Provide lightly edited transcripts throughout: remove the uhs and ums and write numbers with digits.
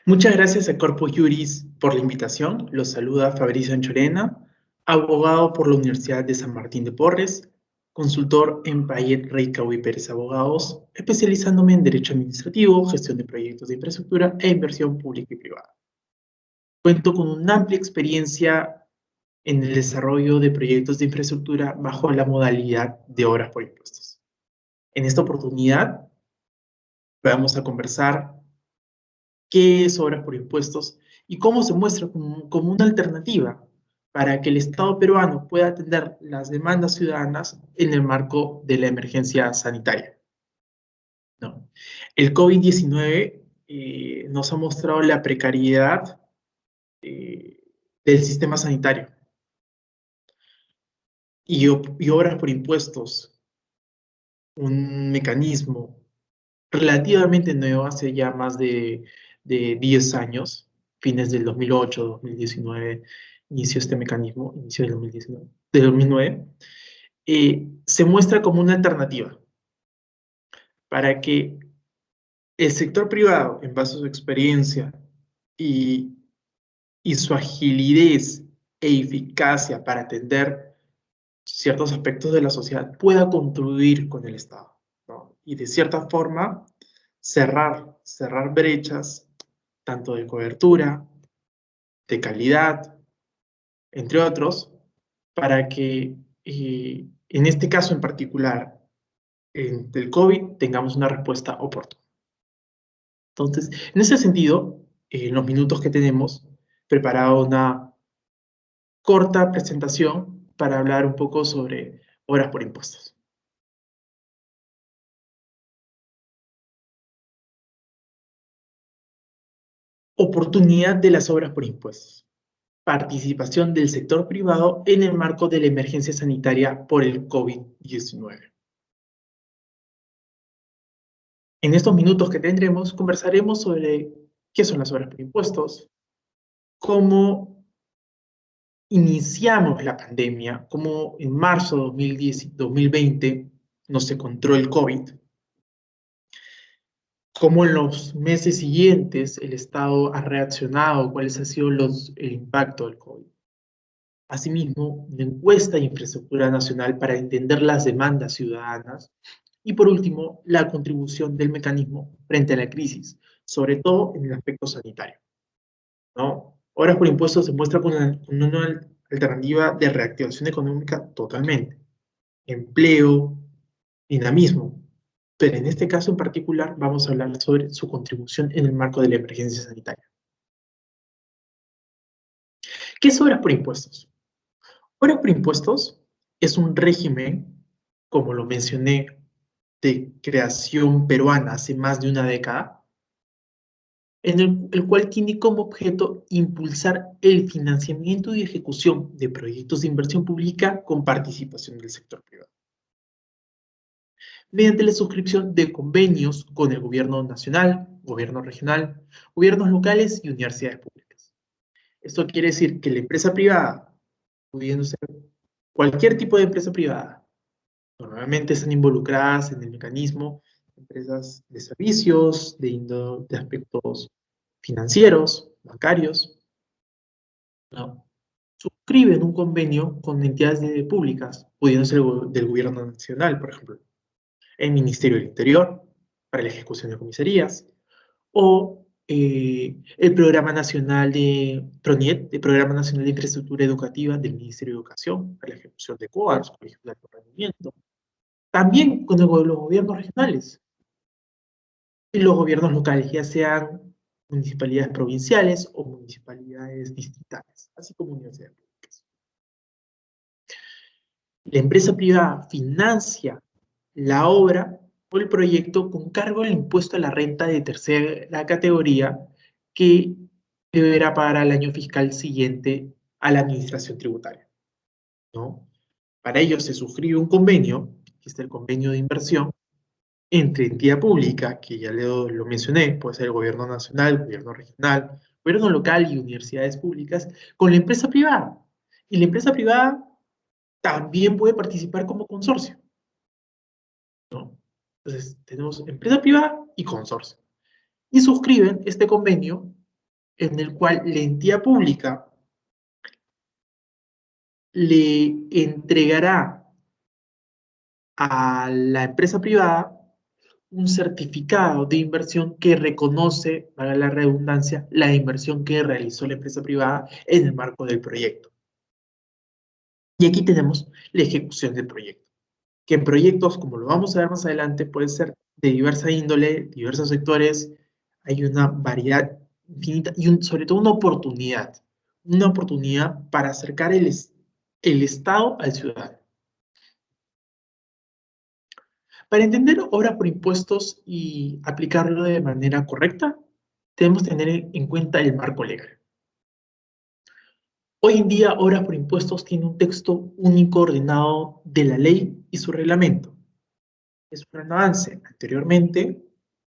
Muchas gracias a Corpus Juris por la invitación. Los saluda Fabricio Anchorena, abogado por la Universidad de San Martín de Porres, consultor en Payet, Reicau y Pérez Abogados, especializándome en Derecho Administrativo, Gestión de Proyectos de Infraestructura e Inversión Pública y Privada. Cuento con una amplia experiencia en el desarrollo de proyectos de infraestructura bajo la modalidad de obras por impuestos. En esta oportunidad vamos a conversar qué es obras por impuestos y cómo se muestra como una alternativa para que el Estado peruano pueda atender las demandas ciudadanas en el marco de la emergencia sanitaria, ¿no? El COVID-19 nos ha mostrado la precariedad eh, del sistema sanitario y obras por impuestos, un mecanismo relativamente nuevo hace ya más de 10 años, fines del 2008, 2019, inició este mecanismo, inició del 2019, del 2009, se muestra como una alternativa para que el sector privado, en base a su experiencia y, y su agilidad e eficacia para atender ciertos aspectos de la sociedad, pueda contribuir con el Estado, ¿no? Y de cierta forma cerrar brechas tanto de cobertura, de calidad, entre otros, para que en este caso en particular, del COVID, tengamos una respuesta oportuna. Entonces, en ese sentido, en los minutos que tenemos, preparado una corta presentación para hablar un poco sobre obras por impuestos. Oportunidad de las obras por impuestos. Participación del sector privado en el marco de la emergencia sanitaria por el COVID-19. En estos minutos que tendremos, conversaremos sobre qué son las obras por impuestos, cómo iniciamos la pandemia, cómo en marzo de 2020 nos encontró el COVID, cómo en los meses siguientes el Estado ha reaccionado, cuáles han sido el impacto del COVID. Asimismo, una encuesta de infraestructura nacional para entender las demandas ciudadanas. Y por último, la contribución del mecanismo frente a la crisis, sobre todo en el aspecto sanitario, ¿no? Obras por impuestos se muestra como una alternativa de reactivación económica totalmente. Empleo, dinamismo. Pero en este caso en particular vamos a hablar sobre su contribución en el marco de la emergencia sanitaria. ¿Qué es obras por impuestos? Obras por impuestos es un régimen, como lo mencioné, de creación peruana hace más de una década, en el cual tiene como objeto impulsar el financiamiento y ejecución de proyectos de inversión pública con participación del sector privado, mediante la suscripción de convenios con el gobierno nacional, gobierno regional, gobiernos locales y universidades públicas. Esto quiere decir que la empresa privada, pudiendo ser cualquier tipo de empresa privada, normalmente están involucradas en el mecanismo empresas de servicios, de aspectos financieros, bancarios, ¿no? Suscriben un convenio con entidades públicas, pudiendo ser del gobierno nacional, por ejemplo, el Ministerio del Interior, para la ejecución de comisarías, o el Programa Nacional de PRONIET, el Programa Nacional de Infraestructura Educativa del Ministerio de Educación, para la ejecución de COAS, colegios de alto rendimiento. También con los gobiernos regionales y los gobiernos locales, ya sean municipalidades provinciales o municipalidades distritales, así como universidades públicas. La empresa privada financia la obra o el proyecto con cargo al impuesto a la renta de tercera categoría que deberá pagar al año fiscal siguiente a la administración tributaria, ¿no? Para ello se suscribe un convenio, que es el convenio de inversión, entre entidad pública, que ya lo mencioné, puede ser el gobierno nacional, gobierno regional, gobierno local y universidades públicas, con la empresa privada. Y la empresa privada también puede participar como consorcio, ¿no? Entonces, tenemos empresa privada y consorcio. Y suscriben este convenio en el cual la entidad pública le entregará a la empresa privada un certificado de inversión que reconoce, para la redundancia, la inversión que realizó la empresa privada en el marco del proyecto. Y aquí tenemos la ejecución del proyecto, que en proyectos, como lo vamos a ver más adelante, puede ser de diversa índole, diversos sectores, hay una variedad infinita y sobre todo una oportunidad para acercar el Estado al ciudadano. Para entender obra por impuestos y aplicarlo de manera correcta, debemos tener en cuenta el marco legal. Hoy en día, obra por impuestos tiene un texto único ordenado de la ley y su reglamento. Es un gran avance. Anteriormente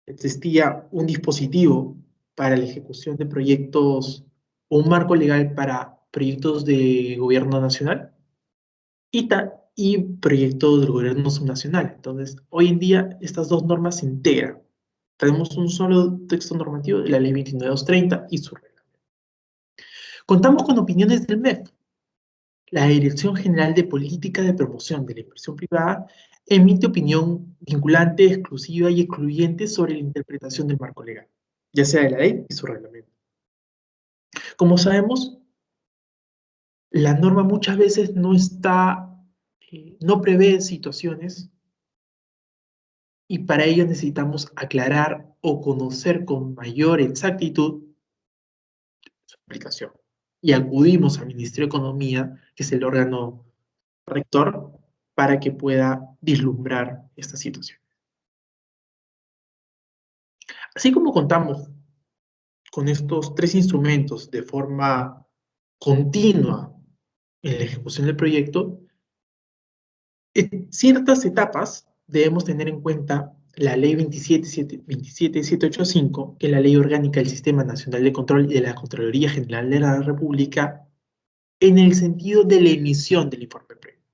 existía un dispositivo para la ejecución de proyectos o un marco legal para proyectos de gobierno nacional y proyectos del gobierno subnacional. Entonces, hoy en día estas dos normas se integran. Tenemos un solo texto normativo de la ley 29230 y su reglamento. Contamos con opiniones del MEF. La Dirección General de Política de Promoción de la Inversión Privada emite opinión vinculante, exclusiva y excluyente sobre la interpretación del marco legal, ya sea de la ley y su reglamento. Como sabemos, la norma muchas veces no prevé situaciones y para ello necesitamos aclarar o conocer con mayor exactitud su aplicación. Y acudimos al Ministerio de Economía, que es el órgano rector, para que pueda vislumbrar esta situación. Así como contamos con estos tres instrumentos de forma continua en la ejecución del proyecto, en ciertas etapas debemos tener en cuenta la Ley 27785, que es la Ley Orgánica del Sistema Nacional de Control y de la Contraloría General de la República, en el sentido de la emisión del informe previo.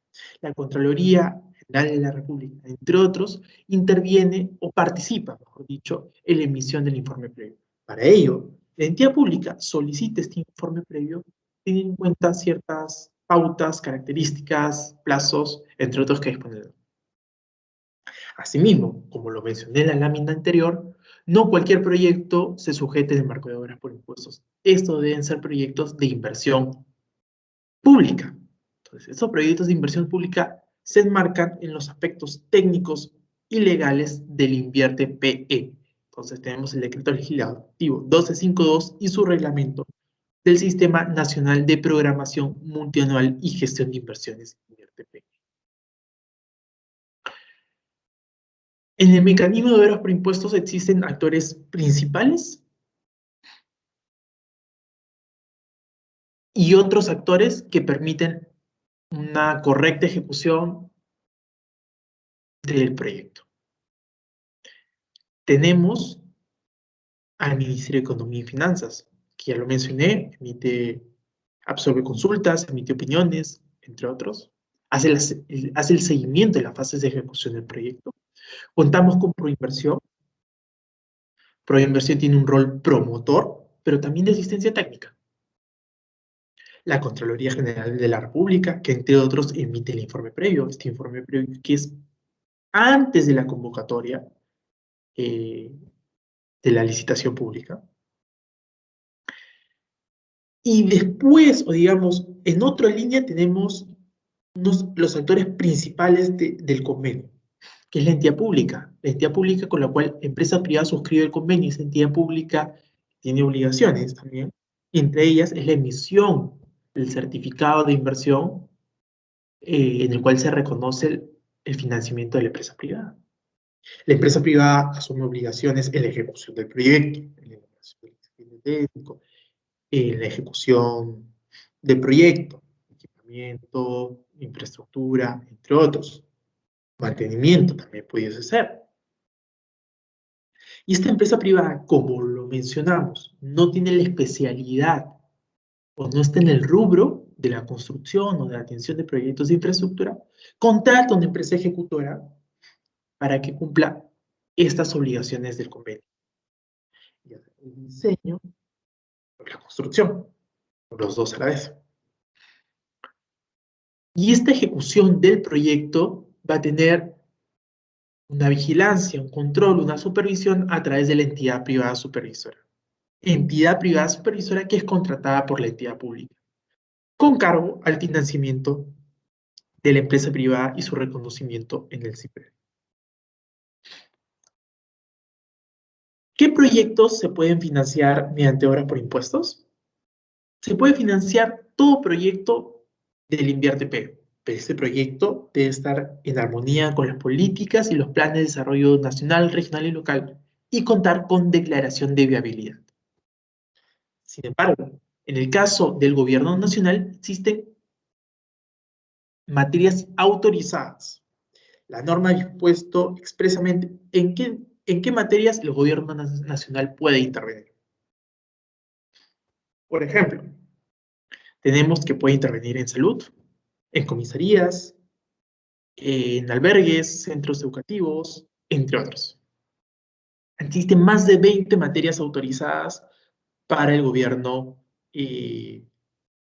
La Contraloría General de la República, entre otros, interviene o participa, mejor dicho, en la emisión del informe previo. Para ello, la entidad pública solicita este informe previo teniendo en cuenta ciertas pautas, características, plazos, entre otros que disponen. Asimismo, como lo mencioné en la lámina anterior, no cualquier proyecto se sujete en el marco de obras por impuestos. Estos deben ser proyectos de inversión pública. Entonces, estos proyectos de inversión pública se enmarcan en los aspectos técnicos y legales del Invierte PE. Entonces, tenemos el decreto legislativo 1252 y su reglamento del Sistema Nacional de Programación Multianual y Gestión de Inversiones, Invierte PE. En el mecanismo de obras por impuestos existen actores principales y otros actores que permiten una correcta ejecución del proyecto. Tenemos al Ministerio de Economía y Finanzas, que ya lo mencioné, absorbe consultas, emite opiniones, entre otros, hace el seguimiento de las fases de ejecución del proyecto. Contamos con Proinversión. Proinversión tiene un rol promotor, pero también de asistencia técnica. La Contraloría General de la República, que entre otros emite el informe previo, este informe previo que es antes de la convocatoria de la licitación pública. Y después, o digamos, en otra línea tenemos los actores principales del convenio, que es la entidad pública con la cual empresa privada suscribe el convenio. Esa entidad pública tiene obligaciones también, y entre ellas es la emisión del certificado de inversión en el cual se reconoce el financiamiento de la empresa privada. La empresa privada asume obligaciones en la ejecución del proyecto, en la elaboración del expediente técnico, en la ejecución del proyecto, equipamiento, infraestructura, entre otros. Mantenimiento también pudiese ser. Y esta empresa privada, como lo mencionamos, no tiene la especialidad o no está en el rubro de la construcción o de la atención de proyectos de infraestructura, contrata a una empresa ejecutora para que cumpla estas obligaciones del convenio. El diseño, o la construcción, o los dos a la vez. Y esta ejecución del proyecto va a tener una vigilancia, un control, una supervisión a través de la entidad privada supervisora. Entidad privada supervisora que es contratada por la entidad pública, con cargo al financiamiento de la empresa privada y su reconocimiento en el CIPRE. ¿Qué proyectos se pueden financiar mediante obras por impuestos? Se puede financiar todo proyecto del INVIERTE-P, pero este proyecto debe estar en armonía con las políticas y los planes de desarrollo nacional, regional y local y contar con declaración de viabilidad. Sin embargo, en el caso del gobierno nacional existen materias autorizadas. La norma ha dispuesto expresamente en qué materias el gobierno nacional puede intervenir. Por ejemplo, tenemos que puede intervenir en salud, en comisarías, en albergues, centros educativos, entre otros. Existen más de 20 materias autorizadas para el gobierno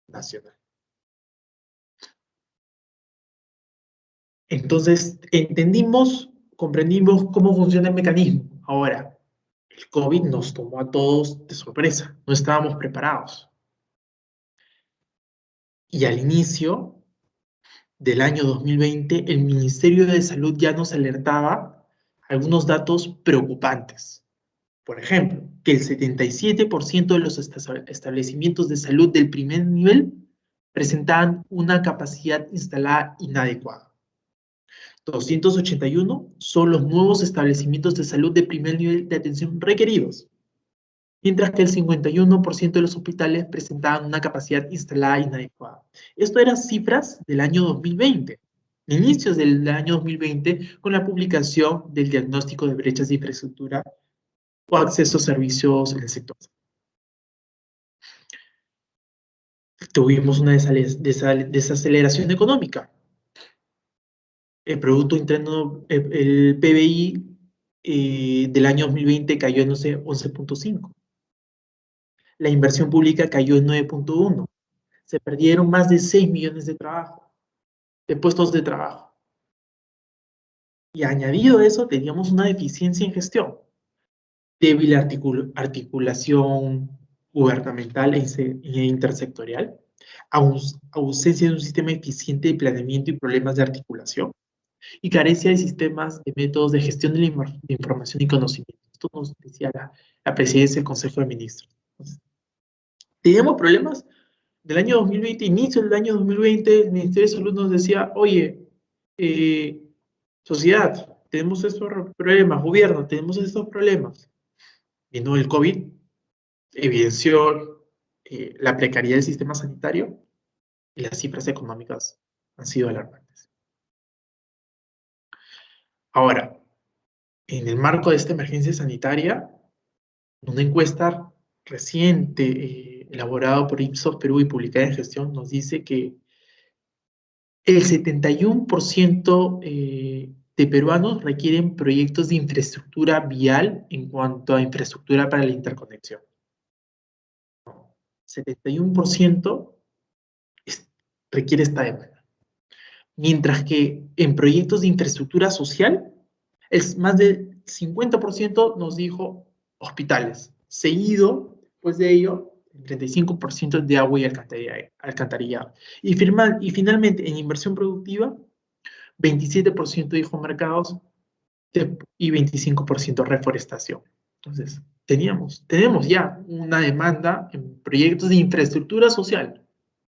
nacional. Entonces, comprendimos cómo funciona el mecanismo. Ahora, el COVID nos tomó a todos de sorpresa, no estábamos preparados. Y al inicio del año 2020, el Ministerio de Salud ya nos alertaba algunos datos preocupantes. Por ejemplo, que el 77% de los establecimientos de salud del primer nivel presentaban una capacidad instalada inadecuada. 281 son los nuevos establecimientos de salud de primer nivel de atención requeridos, mientras que el 51% de los hospitales presentaban una capacidad instalada inadecuada. Esto eran cifras del año 2020, inicios del año 2020, con la publicación del diagnóstico de brechas de infraestructura o acceso a servicios en el sector. Tuvimos una desaceleración económica. El Producto Interno, el PBI del año 2020 cayó en 11.5. La inversión pública cayó en 9.1. Se perdieron más de 6 millones de puestos de trabajo. Y añadido a eso, teníamos una deficiencia en gestión, débil articulación gubernamental e intersectorial, ausencia de un sistema eficiente de planeamiento y problemas de articulación, y carencia de sistemas de métodos de gestión de de información y conocimiento. Esto nos decía la presidencia del Consejo de Ministros. Entonces, teníamos problemas del año 2020, inicio del año 2020, el Ministerio de Salud nos decía, oye, sociedad, tenemos estos problemas, gobierno, tenemos estos problemas. Vino el COVID, evidenció la precariedad del sistema sanitario y las cifras económicas han sido alarmantes. Ahora, en el marco de esta emergencia sanitaria, una encuesta reciente elaborada por Ipsos Perú y publicada en Gestión nos dice que el 71% de peruanos requieren proyectos de infraestructura vial en cuanto a infraestructura para la interconexión. 71% requiere esta demanda. Mientras que en proyectos de infraestructura social, es más del 50% nos dijo hospitales. Seguido, después de ello, el 35% de agua y alcantarillado. Y finalmente, en inversión productiva, 27% dijo mercados y 25% reforestación. Entonces, tenemos ya una demanda en proyectos de infraestructura social,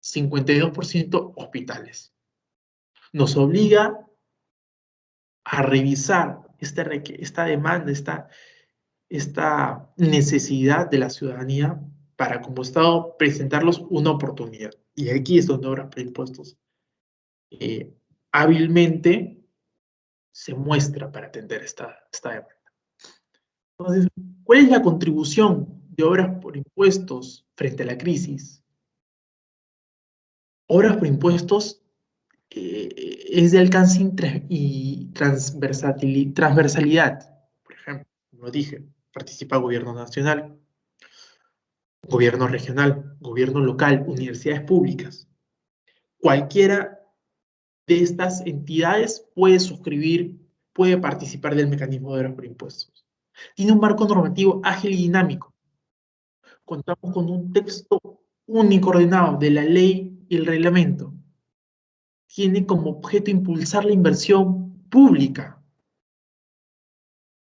52% hospitales. Nos obliga a revisar esta demanda, esta necesidad de la ciudadanía para como Estado presentarlos una oportunidad. Y aquí es donde Obras por Impuestos hábilmente se muestra para atender esta demanda. Entonces, ¿cuál es la contribución de Obras por Impuestos frente a la crisis? Obras por Impuestos es de alcance y transversalidad. Por ejemplo, como lo dije, participa el Gobierno Nacional, gobierno regional, gobierno local, universidades públicas. Cualquiera de estas entidades puede suscribir, puede participar del mecanismo de obras por impuestos. Tiene un marco normativo ágil y dinámico. Contamos con un texto único ordenado de la ley y el reglamento. Tiene como objeto impulsar la inversión pública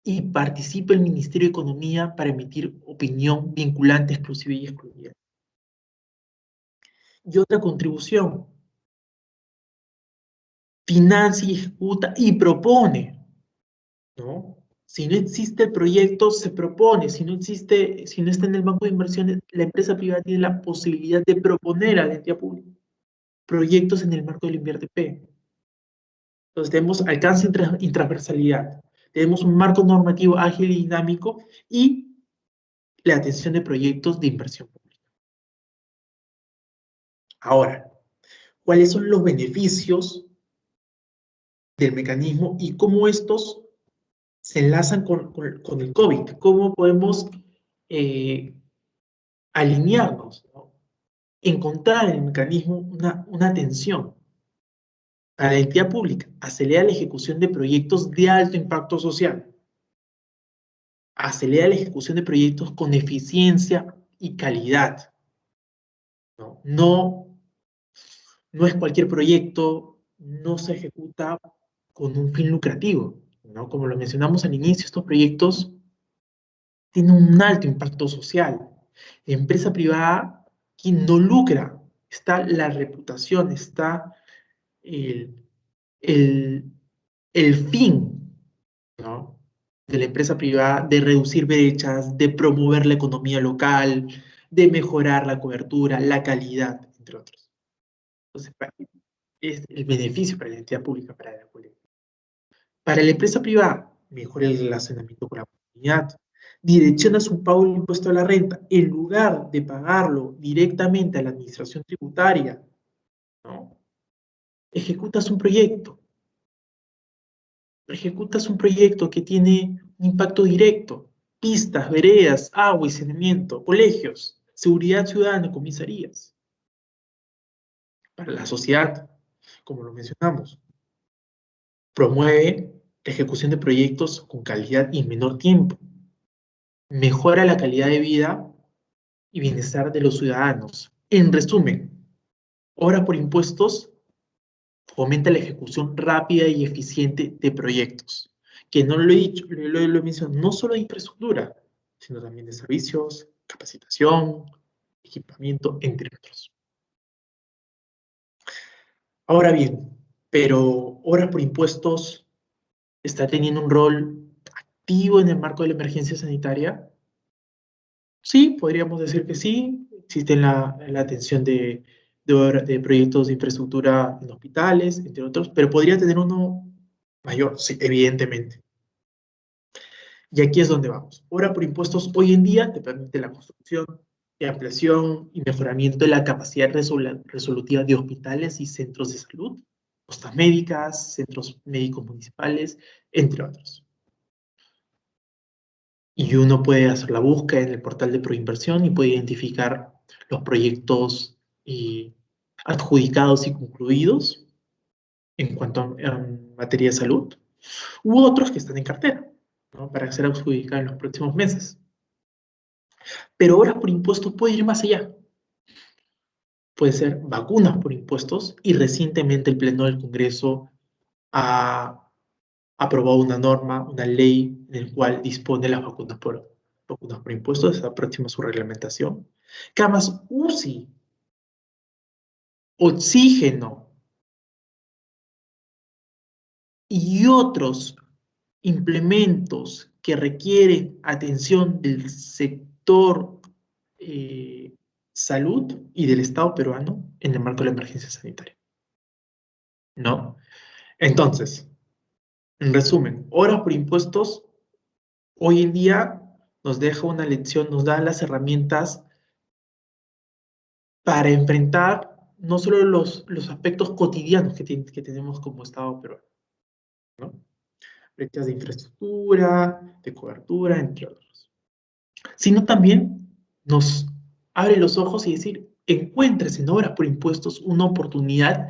y participa el Ministerio de Economía para emitir opinión vinculante, exclusiva y exclusiva. Y otra contribución, financia y ejecuta y propone, ¿no? Si no existe el proyecto, se propone. Si no existe, si no está en el banco de inversiones, la empresa privada tiene la posibilidad de proponer a la entidad pública proyectos en el marco del INVIERTE-P. Entonces tenemos alcance y transversalidad. Tenemos un marco normativo ágil y dinámico y la atención de proyectos de inversión pública. Ahora, ¿cuáles son los beneficios del mecanismo y cómo estos se enlazan con el COVID? ¿Cómo podemos eh, alinearnos, ¿no? Encontrar en el mecanismo una atención a la entidad pública, acelera la ejecución de proyectos de alto impacto social, acelera la ejecución de proyectos con eficiencia y calidad, ¿no? No es cualquier proyecto, no se ejecuta con un fin lucrativo, ¿no? Como lo mencionamos al inicio, estos proyectos tienen un alto impacto social. La empresa privada, quien no lucra, está la reputación, está el, el, el fin, ¿no? De la empresa privada de reducir brechas, de promover la economía local, de mejorar la cobertura, la calidad, entre otros. Entonces, es el beneficio para la entidad pública, para la comunidad. Para la empresa privada, mejora el relacionamiento con la comunidad, direcciona su pago del impuesto a la renta, en lugar de pagarlo directamente a la administración tributaria, ¿no? Ejecutas un proyecto, que tiene un impacto directo, pistas, veredas, agua y saneamiento, colegios, seguridad ciudadana, comisarías. Para la sociedad, como lo mencionamos, promueve la ejecución de proyectos con calidad y en menor tiempo, mejora la calidad de vida y bienestar de los ciudadanos. En resumen, obra por impuestos fomenta la ejecución rápida y eficiente de proyectos, que no lo he dicho, lo he mencionado, no solo de infraestructura, sino también de servicios, capacitación, equipamiento, entre otros. Ahora bien, pero obras por impuestos está teniendo un rol activo en el marco de la emergencia sanitaria. Sí, podríamos decir que sí. Existe la atención de proyectos de infraestructura en hospitales, entre otros, pero podría tener uno mayor, sí, evidentemente. Y aquí es donde vamos. Obra por impuestos hoy en día te permite la construcción, y ampliación y mejoramiento de la capacidad resolutiva de hospitales y centros de salud, postas médicas, centros médicos municipales, entre otros. Y uno puede hacer la búsqueda en el portal de Proinversión y puede identificar los proyectos adjudicados y concluidos en cuanto a materia de salud, u otros que están en cartera, ¿no? Para ser adjudicados en los próximos meses. Pero obras por impuestos puede ir más allá. Puede ser vacunas por impuestos y recientemente el Pleno del Congreso ha aprobado una norma, una ley en la cual dispone las vacunas por impuestos, está próxima a su reglamentación. Camas UCI, oxígeno y otros implementos que requieren atención del sector salud y del Estado peruano en el marco de la emergencia sanitaria, ¿no? Entonces, en resumen, obras por impuestos hoy en día nos deja una lección, nos da las herramientas para enfrentar no solo los aspectos cotidianos que tenemos como Estado peruano, ¿no? Brechas de infraestructura, de cobertura, entre otros, sino también nos abre los ojos y decir, encuentres en obras por impuestos una oportunidad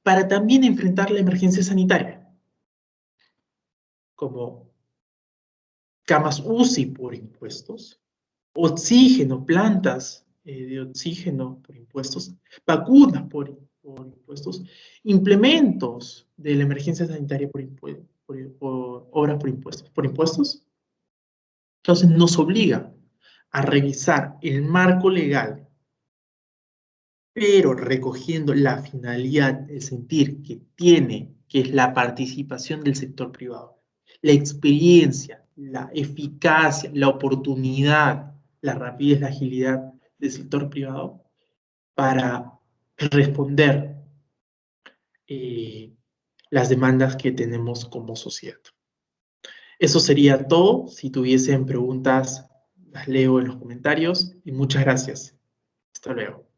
para también enfrentar la emergencia sanitaria, como camas UCI por impuestos, oxígeno, plantas de oxígeno por impuestos, vacunas por impuestos, implementos de la emergencia sanitaria por obras por impuestos. ¿Por impuestos? Entonces nos obliga a revisar el marco legal, pero recogiendo la finalidad, el sentir que tiene, que es la participación del sector privado, la experiencia, la eficacia, la oportunidad, la rapidez, la agilidad del sector privado para responder eh, las demandas que tenemos como sociedad. Eso sería todo. Si tuviesen preguntas, las leo en los comentarios y muchas gracias. Hasta luego.